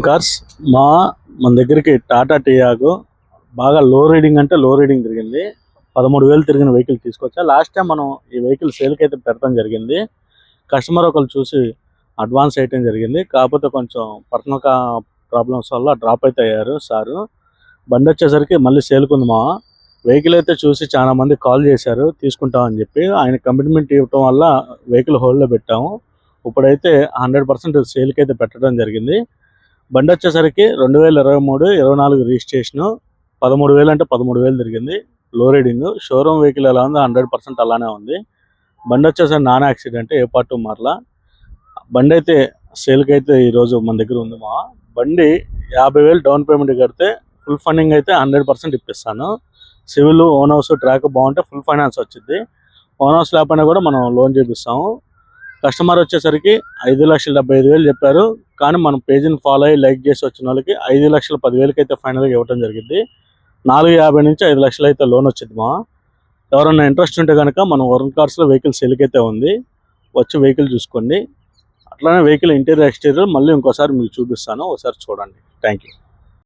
Cars మన దగ్గరికి టాటా టియాగో బాగా లో రీడింగ్ అంటే లో రీడింగ్ తిరిగింది. 13,000 తిరిగిన వెహికల్ తీసుకొచ్చా. లాస్ట్ టైం మనం ఈ వెహికల్ సేల్కి అయితే పెడతాం జరిగింది. కస్టమర్ ఒకరు చూసి అడ్వాన్స్ వేయటం జరిగింది. కాకపోతే కొంచెం పర్సనల్ ప్రాబ్లమ్స్ వల్ల డ్రాప్ అయితే అయ్యారు సారు. బండి వచ్చేసరికి మళ్ళీ సేల్కుంది. వెహికల్ అయితే చూసి చాలా మంది కాల్ చేశారు తీసుకుంటామని చెప్పి. ఆయన కమిట్మెంట్ ఇవ్వటం వల్ల వెహికల్ హోల్డ్లో పెట్టాము. ఇప్పుడైతే 100% సేల్కి అయితే పెట్టడం జరిగింది. బండి వచ్చేసరికి 2023-24 రిజిస్ట్రేషను. 13,000 అంటే 13,000 తిరిగింది. లో రీడింగ్. షోరూమ్ వెహికల్ ఎలా ఉందో 100% అలానే ఉంది. బండి వచ్చేసరికి నాన్ యాక్సిడెంట్, ఏ పార్ట్ మారలా. బండి అయితే సేల్కి అయితే ఈరోజు మన దగ్గర ఉంది. బండి 50,000 డౌన్ పేమెంట్ కడితే ఫుల్ ఫండింగ్ అయితే 100% ఇప్పిస్తాను. సివిల్, ఓన్ హౌస్, ట్రాక్ బాగుంటే ఫుల్ ఫైనాన్స్ వచ్చింది. ఓన్ హౌస్ లేకపోయినా కూడా మనం లోన్ చేపిస్తాము. కస్టమర్ వచ్చేసరికి 5,75,000 చెప్పారు. కానీ మనం పేజీని ఫాలో అయ్యి లైక్ చేసి వచ్చిన వాళ్ళకి 5,10,000 అయితే ఫైనల్గా ఇవ్వడం జరిగింది. 4,50,000 నుంచి 5 లక్షలు అయితే లోన్ వచ్చింది. ఎవరైనా ఇంట్రెస్ట్ ఉంటే కనుక మనం వరుణ్ కార్స్లో వెహికల్ సేల్కి అయితే ఉంది. వచ్చి వెహికల్ చూసుకోండి. అట్లానే వెహికల్ ఇంటీరియర్ ఎక్స్టీరియర్ మళ్ళీ ఇంకోసారి మీకు చూపిస్తాను, ఒకసారి చూడండి. Thank you.